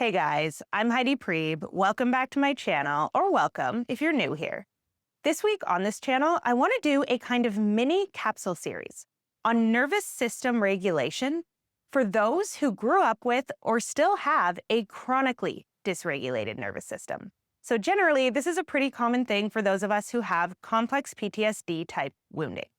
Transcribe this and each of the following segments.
Hey guys, I'm Heidi Prieb. Welcome back to my channel, or welcome if you're new here. This week on this channel, I want to do a kind of mini capsule series on nervous system regulation for those who grew up with or still have a chronically dysregulated nervous system. So generally, this is a pretty common thing for those of us who have complex PTSD type wounding.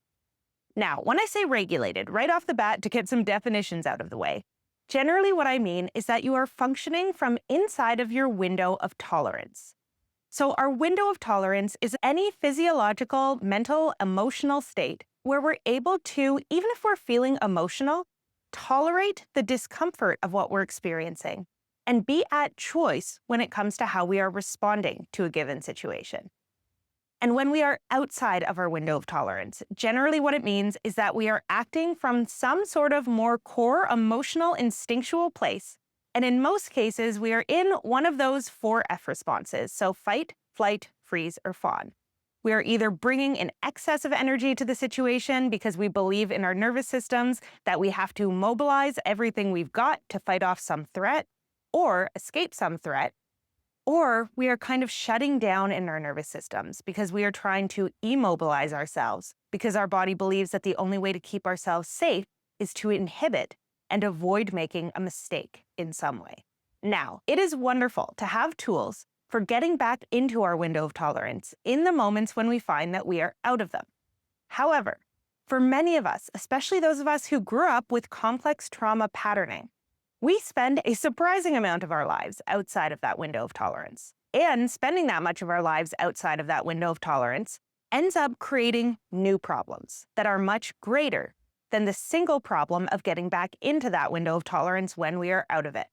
Now, when I say regulated, right off the bat, to get some definitions out of the way, generally what I mean is that you are functioning from inside of your window of tolerance. So our window of tolerance is any physiological, mental, emotional state where we're able to, even if we're feeling emotional, tolerate the discomfort of what we're experiencing and be at choice when it comes to how we are responding to a given situation. And when we are outside of our window of tolerance, generally what it means is that we are acting from some sort of more core emotional instinctual place. And in most cases, we are in one of those 4F responses. So fight, flight, freeze, or fawn. We are either bringing an excess of energy to the situation because we believe in our nervous systems that we have to mobilize everything we've got to fight off some threat or escape some threat. Or we are kind of shutting down in our nervous systems because we are trying to immobilize ourselves because our body believes that the only way to keep ourselves safe is to inhibit and avoid making a mistake in some way. Now, it is wonderful to have tools for getting back into our window of tolerance in the moments when we find that we are out of them. However, for many of us, especially those of us who grew up with complex trauma patterning, we spend a surprising amount of our lives outside of that window of tolerance. And spending that much of our lives outside of that window of tolerance ends up creating new problems that are much greater than the single problem of getting back into that window of tolerance when we are out of it.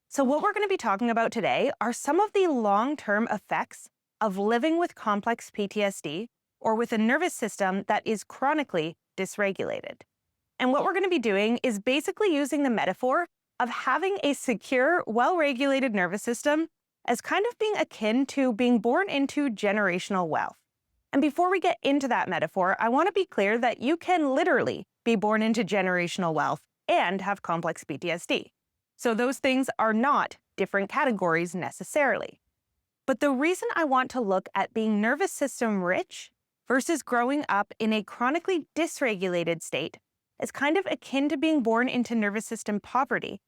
So what we're going to be talking about today are some of the long-term effects of living with complex PTSD or with a nervous system that is chronically dysregulated. And what we're going to be doing is basically using the metaphor of having a secure, well-regulated nervous system as kind of being akin to being born into generational wealth. And before we get into that metaphor, I want to be clear that you can literally be born into generational wealth and have complex PTSD. So those things are not different categories necessarily. But the reason I want to look at being nervous system rich versus growing up in a chronically dysregulated state is kind of akin to being born into nervous system poverty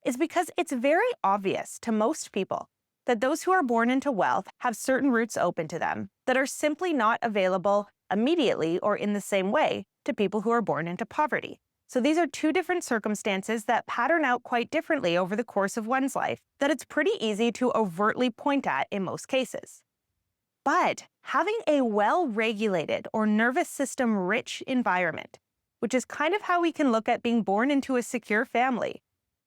is because it's very obvious to most people that those who are born into wealth have certain routes open to them that are simply not available immediately or in the same way to people who are born into poverty. So these are two different circumstances that pattern out quite differently over the course of one's life that it's pretty easy to overtly point at in most cases. But having a well-regulated or nervous system rich environment, which is kind of how we can look at being born into a secure family,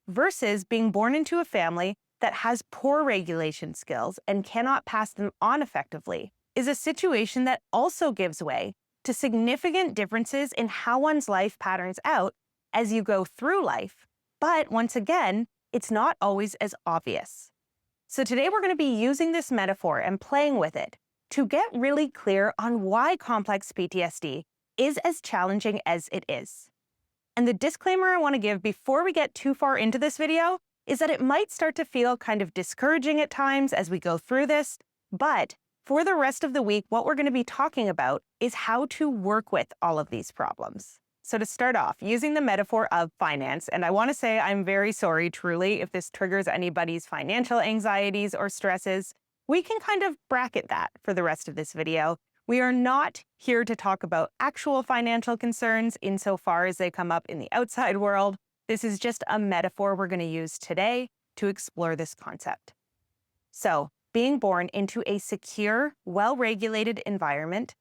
versus being born into a family that has poor regulation skills and cannot pass them on effectively, is a situation that also gives way to significant differences in how one's life patterns out as you go through life. But once again, it's not always as obvious. So today we're going to be using this metaphor and playing with it to get really clear on why complex PTSD is as challenging as it is. And the disclaimer I want to give before we get too far into this video is that it might start to feel kind of discouraging at times as we go through this, but for the rest of the week, what we're going to be talking about is how to work with all of these problems. So to start off, using the metaphor of finance, and I want to say I'm very sorry truly if this triggers anybody's financial anxieties or stresses, we can kind of bracket that for the rest of this video. We are not here to talk about actual financial concerns insofar as they come up in the outside world. This is just a metaphor we're going to use today to explore this concept. So, being born into a secure, well-regulated environment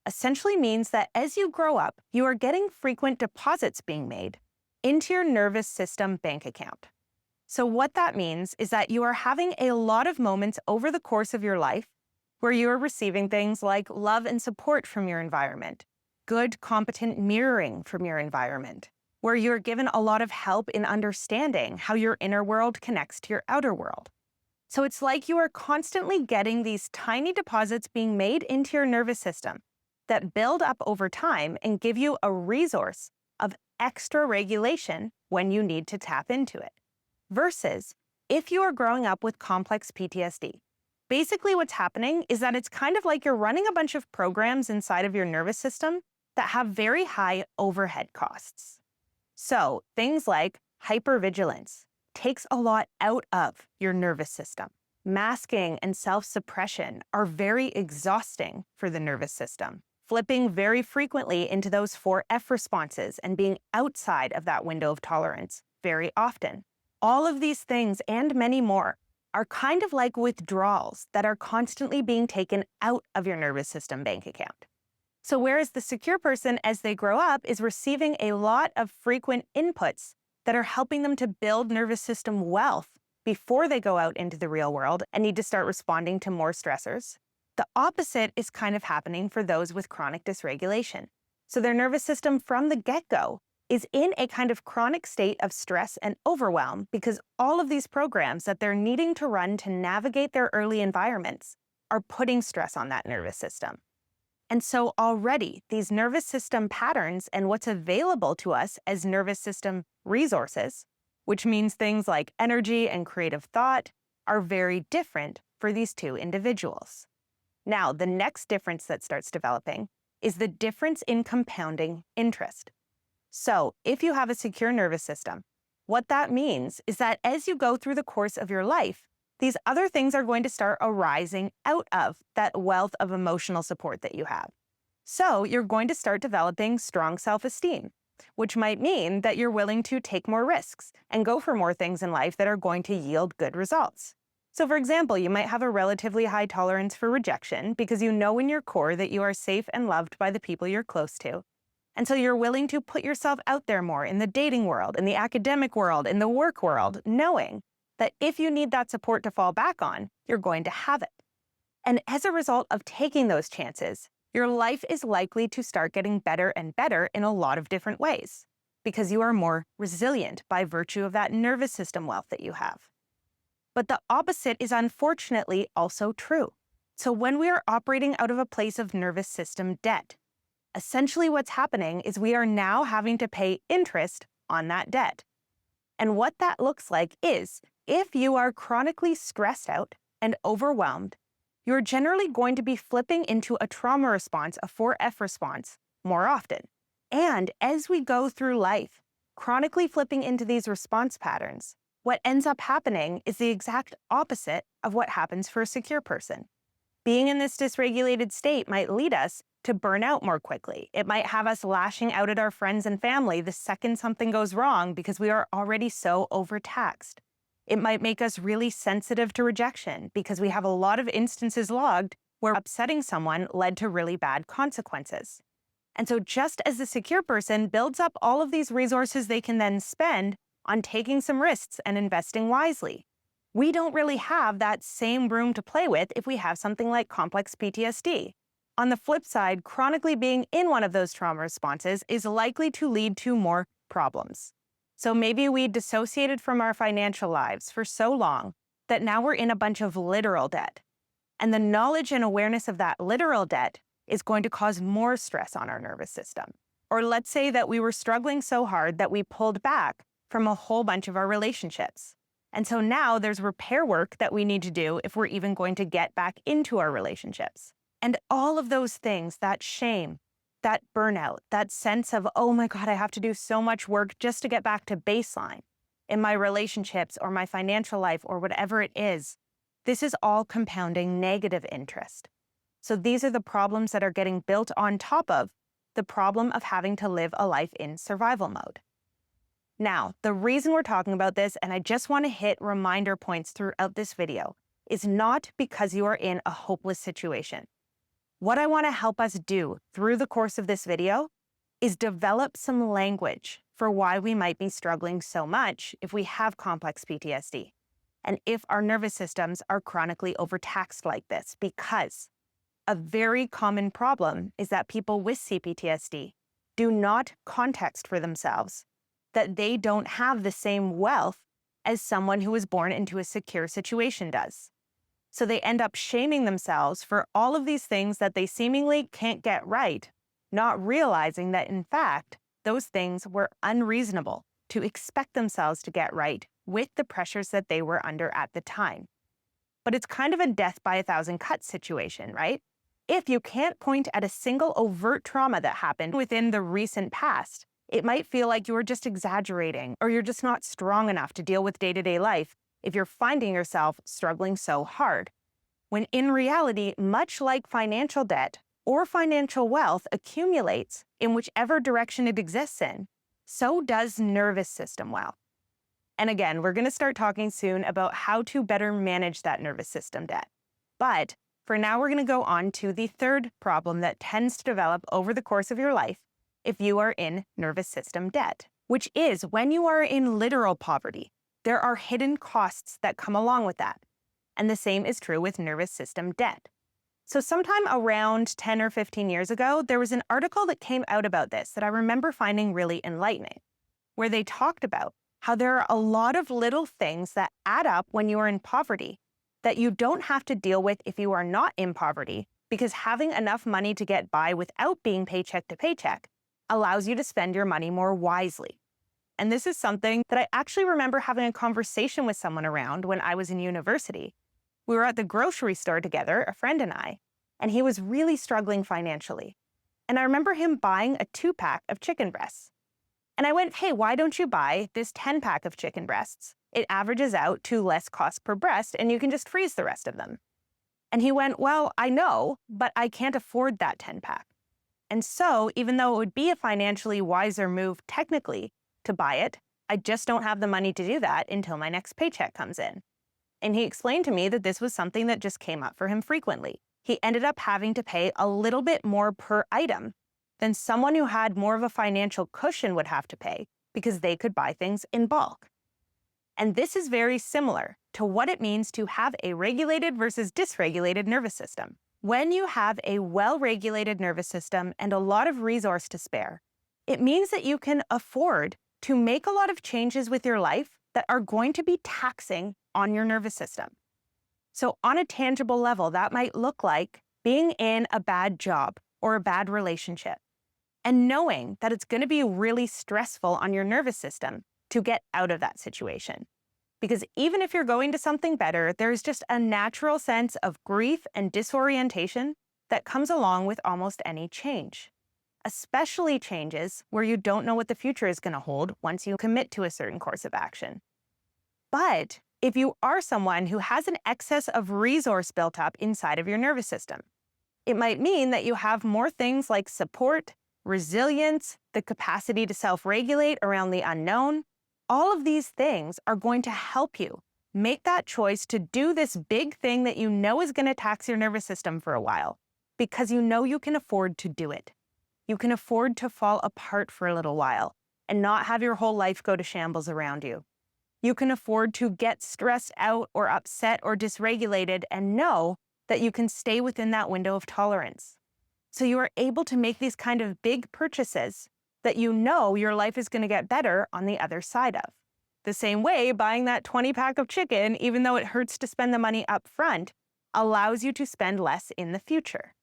essentially means that as you grow up, you are getting frequent deposits being made into your nervous system bank account. So what that means is that you are having a lot of moments over the course of your life where you are receiving things like love and support from your environment, good, competent mirroring from your environment, where you're given a lot of help in understanding how your inner world connects to your outer world. So it's like you are constantly getting these tiny deposits being made into your nervous system that build up over time and give you a resource of extra regulation when you need to tap into it. Versus if you are growing up with complex PTSD, basically what's happening is that it's kind of like you're running a bunch of programs inside of your nervous system that have very high overhead costs. So things like hypervigilance takes a lot out of your nervous system. Masking and self-suppression are very exhausting for the nervous system. Flipping very frequently into those 4F responses and being outside of that window of tolerance very often. All of these things and many more are kind of like withdrawals that are constantly being taken out of your nervous system bank account. So whereas the secure person, as they grow up, is receiving a lot of frequent inputs that are helping them to build nervous system wealth before they go out into the real world and need to start responding to more stressors, the opposite is kind of happening for those with chronic dysregulation. So their nervous system from the get-go is in a kind of chronic state of stress and overwhelm because all of these programs that they're needing to run to navigate their early environments are putting stress on that nervous system. And so already these nervous system patterns and what's available to us as nervous system resources, which means things like energy and creative thought, are very different for these two individuals. Now, the next difference that starts developing is the difference in compounding interest. So if you have a secure nervous system, what that means is that as you go through the course of your life, these other things are going to start arising out of that wealth of emotional support that you have. So you're going to start developing strong self-esteem, which might mean that you're willing to take more risks and go for more things in life that are going to yield good results. So for example, you might have a relatively high tolerance for rejection because you know in your core that you are safe and loved by the people you're close to. And so you're willing to put yourself out there more in the dating world, in the academic world, in the work world, knowing that if you need that support to fall back on, you're going to have it. And as a result of taking those chances, your life is likely to start getting better and better in a lot of different ways because you are more resilient by virtue of that nervous system wealth that you have. But the opposite is unfortunately also true. So when we are operating out of a place of nervous system debt, essentially what's happening is we are now having to pay interest on that debt. And what that looks like is, if you are chronically stressed out and overwhelmed, you're generally going to be flipping into a trauma response, a 4F response, more often. And as we go through life, chronically flipping into these response patterns, what ends up happening is the exact opposite of what happens for a secure person. Being in this dysregulated state might lead us to burn out more quickly. It might have us lashing out at our friends and family the second something goes wrong because we are already so overtaxed. It might make us really sensitive to rejection because we have a lot of instances logged where upsetting someone led to really bad consequences. And so just as the secure person builds up all of these resources they can then spend on taking some risks and investing wisely, we don't really have that same room to play with if we have something like complex PTSD. On the flip side, chronically being in one of those trauma responses is likely to lead to more problems. So maybe we dissociated from our financial lives for so long that now we're in a bunch of literal debt. And the knowledge and awareness of that literal debt is going to cause more stress on our nervous system. Or let's say that we were struggling so hard that we pulled back from a whole bunch of our relationships. And so now there's repair work that we need to do if we're even going to get back into our relationships. And all of those things, that shame, that burnout, that sense of, oh my God, I have to do so much work just to get back to baseline in my relationships or my financial life or whatever it is, this is all compounding negative interest. So these are the problems that are getting built on top of the problem of having to live a life in survival mode. Now, the reason we're talking about this, and I just want to hit reminder points throughout this video, is not because you are in a hopeless situation. What I want to help us do through the course of this video is develop some language for why we might be struggling so much if we have complex PTSD, and if our nervous systems are chronically overtaxed like this, because a very common problem is that people with C-PTSD do not context for themselves that they don't have the same wealth as someone who was born into a secure situation does. So they end up shaming themselves for all of these things that they seemingly can't get right, not realizing that, in fact, those things were unreasonable to expect themselves to get right with the pressures that they were under at the time. But it's kind of a death by a thousand cuts situation, right? If you can't point at a single overt trauma that happened within the recent past, it might feel like you're just exaggerating or you're just not strong enough to deal with day-to-day life if you're finding yourself struggling so hard. When in reality, much like financial debt or financial wealth accumulates in whichever direction it exists in, so does nervous system wealth. And again, we're going to start talking soon about how to better manage that nervous system debt. But for now, we're going to go on to the third problem that tends to develop over the course of your life if you are in nervous system debt, which is when you are in literal poverty, there are hidden costs that come along with that. And the same is true with nervous system debt. So sometime around 10 or 15 years ago, there was an article that came out about this that I remember finding really enlightening, where they talked about how there are a lot of little things that add up when you are in poverty that you don't have to deal with if you are not in poverty, because having enough money to get by without being paycheck to paycheck allows you to spend your money more wisely. And this is something that I actually remember having a conversation with someone around when I was in university. We were at the grocery store together, a friend and he was really struggling financially. And I remember him buying a 2-pack of chicken breasts. And I went, hey, why don't you buy this 10-pack of chicken breasts? It averages out to less cost per breast, and you can just freeze the rest of them. And he went, well, I know, but I can't afford that 10-pack. And so, even though it would be a financially wiser move technically to buy it, I just don't have the money to do that until my next paycheck comes in. And he explained to me that this was something that just came up for him frequently. He ended up having to pay a little bit more per item than someone who had more of a financial cushion would have to pay because they could buy things in bulk. And this is very similar to what it means to have a regulated versus dysregulated nervous system. When you have a well-regulated nervous system and a lot of resource to spare, it means that you can afford to make a lot of changes with your life that are going to be taxing on your nervous system. So on a tangible level, that might look like being in a bad job or a bad relationship and knowing that it's going to be really stressful on your nervous system to get out of that situation. Because even if you're going to something better, there's just a natural sense of grief and disorientation that comes along with almost any change, especially changes where you don't know what the future is going to hold once you commit to a certain course of action. But if you are someone who has an excess of resource built up inside of your nervous system, it might mean that you have more things like support, resilience, the capacity to self-regulate around the unknown. All of these things are going to help you make that choice to do this big thing that you know is going to tax your nervous system for a while, because you know you can afford to do it. You can afford to fall apart for a little while and not have your whole life go to shambles around you. You can afford to get stressed out or upset or dysregulated and know that you can stay within that window of tolerance. So you are able to make these kind of big purchases that you know your life is going to get better on the other side of. The same way, buying that 20-pack of chicken, even though it hurts to spend the money up front, allows you to spend less in the future.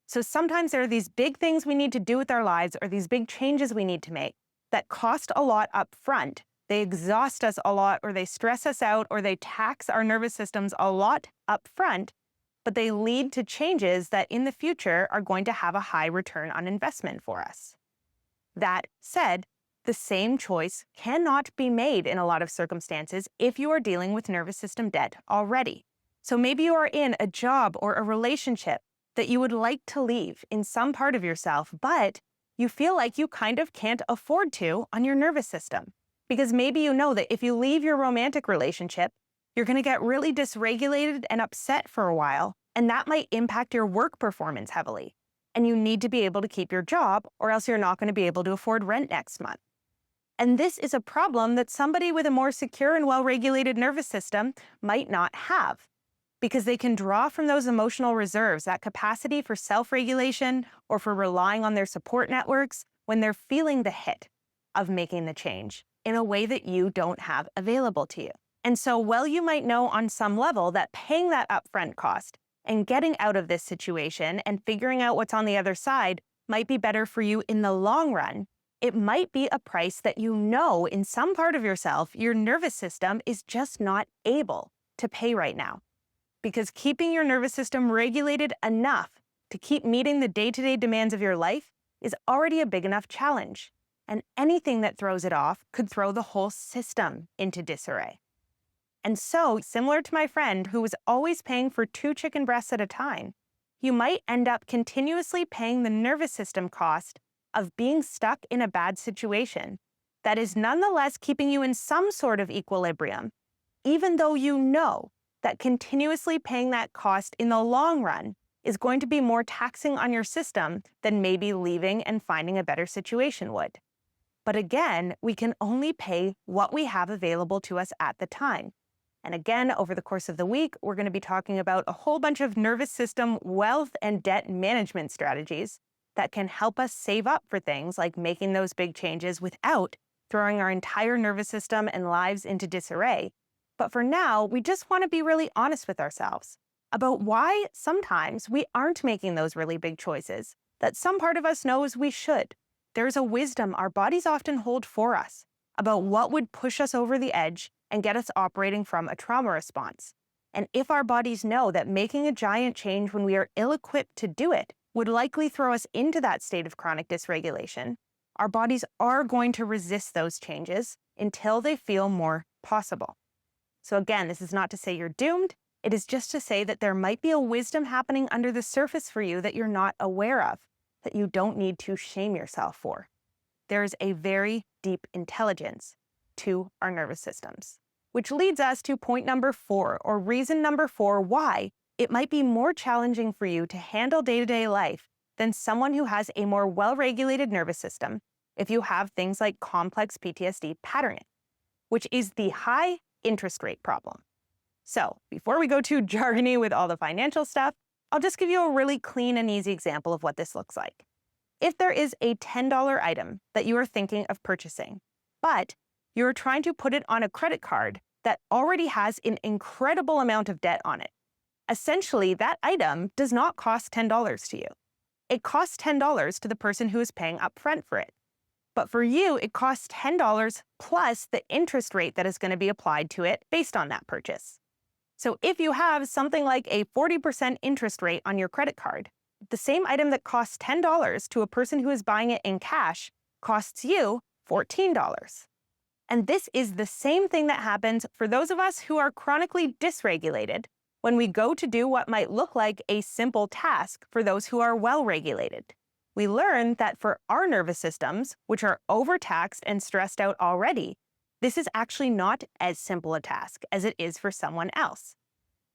So sometimes there are these big things we need to do with our lives or these big changes we need to make that cost a lot up front. They exhaust us a lot, or they stress us out, or they tax our nervous systems a lot up front, but they lead to changes that in the future are going to have a high return on investment for us. That said, the same choice cannot be made in a lot of circumstances if you are dealing with nervous system debt already. So maybe you are in a job or a relationship that you would like to leave in some part of yourself, but you feel like you kind of can't afford to on your nervous system. Because maybe you know that if you leave your romantic relationship, you're going to get really dysregulated and upset for a while, and that might impact your work performance heavily. And you need to be able to keep your job, or else you're not going to be able to afford rent next month. And this is a problem that somebody with a more secure and well-regulated nervous system might not have, because they can draw from those emotional reserves, that capacity for self-regulation or for relying on their support networks when they're feeling the hit of making the change in a way that you don't have available to you. And so while you might know on some level that paying that upfront cost and getting out of this situation and figuring out what's on the other side might be better for you in the long run, It might be a price that you know in some part of yourself, your nervous system is just not able to pay right now. Because keeping your nervous system regulated enough to keep meeting the day-to-day demands of your life is already a big enough challenge. And anything that throws it off could throw the whole system into disarray. And so, similar to my friend who was always paying for 2 chicken breasts at a time, you might end up continuously paying the nervous system cost of being stuck in a bad situation that is nonetheless keeping you in some sort of equilibrium, even though you know that continuously paying that cost in the long run is going to be more taxing on your system than maybe leaving and finding a better situation would. But again, we can only pay what we have available to us at the time. And again, over the course of the week, we're going to be talking about a whole bunch of nervous system, wealth, and debt management strategies that can help us save up for things like making those big changes without throwing our entire nervous system and lives into disarray. But for now, we just want to be really honest with ourselves about why sometimes we aren't making those really big choices that some part of us knows we should. There's a wisdom our bodies often hold for us about what would push us over the edge and get us operating from a trauma response. And if our bodies know that making a giant change when we are ill-equipped to do it would likely throw us into that state of chronic dysregulation, our bodies are going to resist those changes until they feel more possible. So again, this is not to say you're doomed. It is just to say that there might be a wisdom happening under the surface for you that you're not aware of, that you don't need to shame yourself for. There is a very deep intelligence to our nervous systems, which leads us to point number 4, or reason number 4, why it might be more challenging for you to handle day-to-day life than someone who has a more well-regulated nervous system if you have things like complex PTSD patterning, which is the high interest rate problem. So before we go too jargony with all the financial stuff, I'll just give you a really clean and easy example of what this looks like. If there is a $10 item that you are thinking of purchasing, but you're trying to put it on a credit card that already has an incredible amount of debt on it, essentially that item does not cost $10 to you. It costs $10 to the person who is paying upfront for it. But for you, it costs $10 plus the interest rate that is going to be applied to it based on that purchase. So if you have something like a 40% interest rate on your credit card, the same item that costs $10 to a person who is buying it in cash costs you $14. And this is the same thing that happens for those of us who are chronically dysregulated when we go to do what might look like a simple task for those who are well-regulated. We learn that for our nervous systems, which are overtaxed and stressed out already, this is actually not as simple a task as it is for someone else.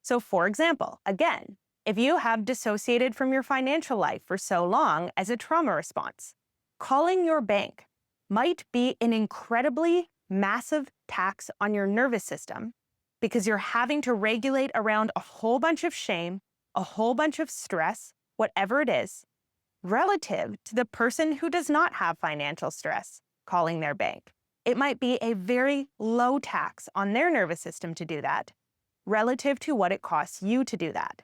So for example, again, if you have dissociated from your financial life for so long as a trauma response, calling your bank might be an incredibly massive tax on your nervous system because you're having to regulate around a whole bunch of shame, a whole bunch of stress, whatever it is, relative to the person who does not have financial stress calling their bank. It might be a very low tax on their nervous system to do that, relative to what it costs you to do that.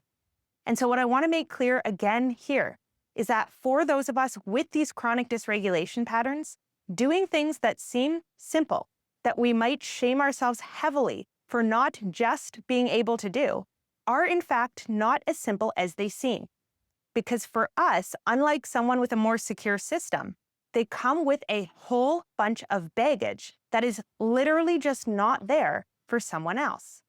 And so what I want to make clear again here is that for those of us with these chronic dysregulation patterns, doing things that seem simple, that we might shame ourselves heavily for not just being able to do, are in fact not as simple as they seem. Because for us, unlike someone with a more secure system, they come with a whole bunch of baggage that is literally just not there for someone else.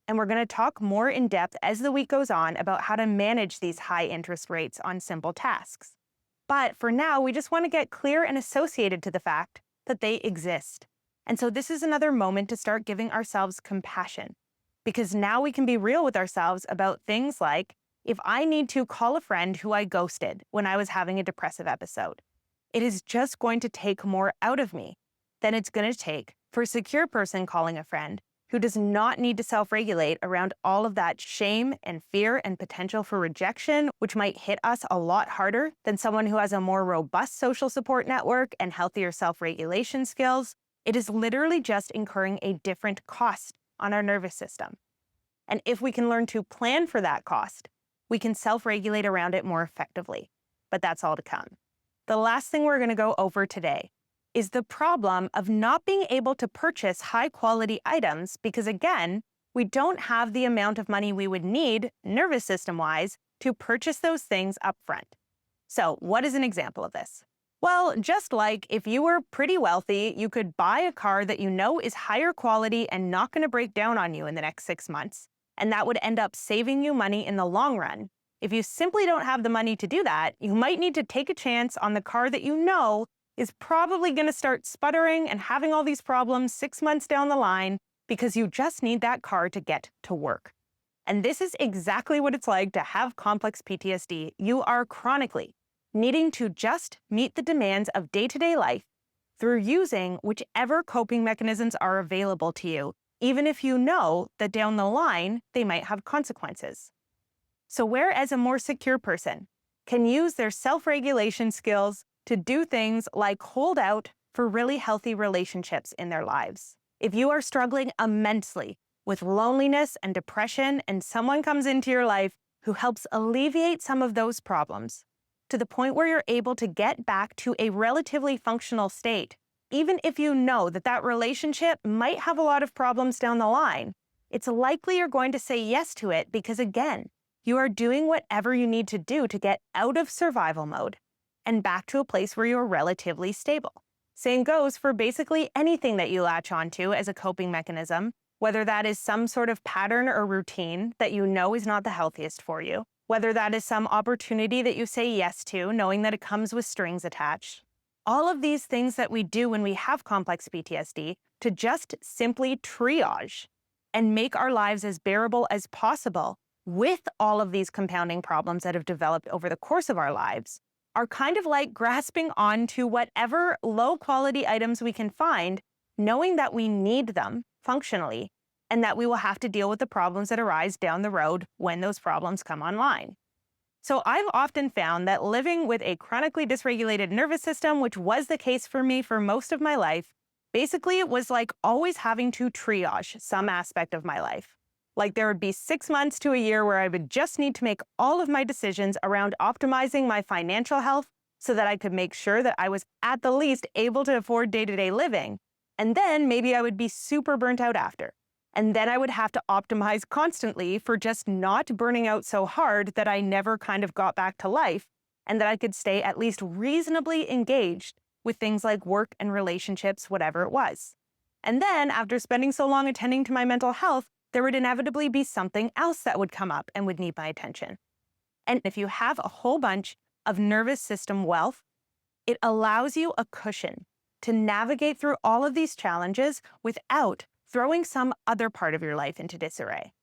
And we're going to talk more in depth as the week goes on about how to manage these high interest rates on simple tasks. But for now, we just want to get clear and associated to the fact that they exist. And so this is another moment to start giving ourselves compassion, because now we can be real with ourselves about things like, if I need to call a friend who I ghosted when I was having a depressive episode, it is just going to take more out of me than it's going to take for a secure person calling a friend who does not need to self-regulate around all of that shame and fear and potential for rejection, which might hit us a lot harder than someone who has a more robust social support network and healthier self-regulation skills. It is literally just incurring a different cost on our nervous system. And if we can learn to plan for that cost, we can self-regulate around it more effectively. But that's all to come. The last thing we're going to go over today is the problem of not being able to purchase high-quality items because, again, we don't have the amount of money we would need, nervous system-wise, to purchase those things up front. So, what is an example of this? Well, just like if you were pretty wealthy, you could buy a car that you know is higher quality and not going to break down on you in the next 6 months, and that would end up saving you money in the long run. If you simply don't have the money to do that, you might need to take a chance on the car that you know is probably going to start sputtering and having all these problems 6 months down the line because you just need that car to get to work. And this is exactly what it's like to have complex PTSD. You are chronically needing to just meet the demands of day-to-day life through using whichever coping mechanisms are available to you, even if you know that down the line they might have consequences. So whereas a more secure person can use their self-regulation skills to do things like hold out for really healthy relationships in their lives. If you are struggling immensely with loneliness and depression and someone comes into your life who helps alleviate some of those problems to the point where you're able to get back to a relatively functional state, even if you know that that relationship might have a lot of problems down the line, it's likely you're going to say yes to it because, again, you are doing whatever you need to do to get out of survival mode and back to a place where you're relatively stable. Same goes for basically anything that you latch onto as a coping mechanism, whether that is some sort of pattern or routine that you know is not the healthiest for you, whether that is some opportunity that you say yes to, knowing that it comes with strings attached. All of these things that we do when we have complex PTSD to just simply triage and make our lives as bearable as possible with all of these compounding problems that have developed over the course of our lives are kind of like grasping onto whatever low-quality items we can find, knowing that we need them functionally, and that we will have to deal with the problems that arise down the road when those problems come online. So I've often found that living with a chronically dysregulated nervous system, which was the case for me for most of my life, basically it was like always having to triage some aspect of my life. Like there would be 6 months to a year where I would just need to make all of my decisions around optimizing my financial health so that I could make sure that I was at the least able to afford day-to-day living. And then maybe I would be super burnt out after. And then I would have to optimize constantly for just not burning out so hard that I never kind of got back to life and that I could stay at least reasonably engaged with things like work and relationships, whatever it was. And then after spending so long attending to my mental health, there would inevitably be something else that would come up and would need my attention. And if you have a whole bunch of nervous system wealth, it allows you a cushion to navigate through all of these challenges without throwing some other part of your life into disarray.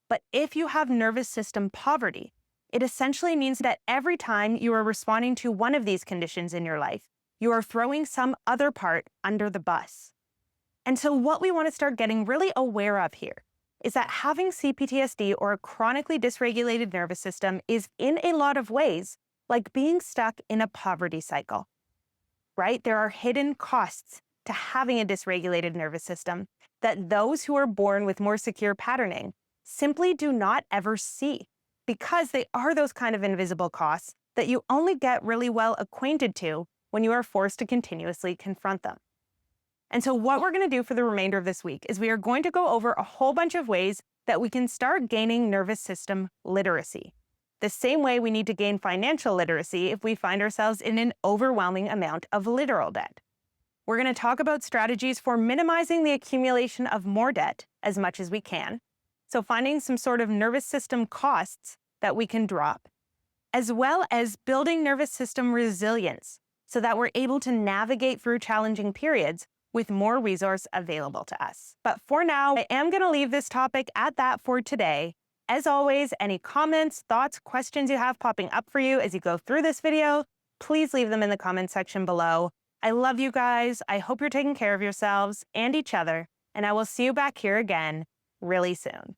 But if you have nervous system poverty, it essentially means that every time you are responding to one of these conditions in your life, you are throwing some other part under the bus. And so what we want to start getting really aware of here is that having C-PTSD or a chronically dysregulated nervous system is in a lot of ways like being stuck in a poverty cycle, right? There are hidden costs to having a dysregulated nervous system that those who are born with more secure patterning simply do not ever see because they are those kind of invisible costs that you only get really well acquainted to when you are forced to continuously confront them. And so what we're going to do for the remainder of this week is we are going to go over a whole bunch of ways that we can start gaining nervous system literacy. The same way we need to gain financial literacy if we find ourselves in an overwhelming amount of literal debt. We're going to talk about strategies for minimizing the accumulation of more debt as much as we can. So finding some sort of nervous system costs that we can drop, as well as building nervous system resilience so that we're able to navigate through challenging periods with more resource available to us. But for now, I am going to leave this topic at that for today. As always, any comments, thoughts, questions you have popping up for you as you go through this video, please leave them in the comment section below. I love you guys. I hope you're taking care of yourselves and each other, and I will see you back here again really soon.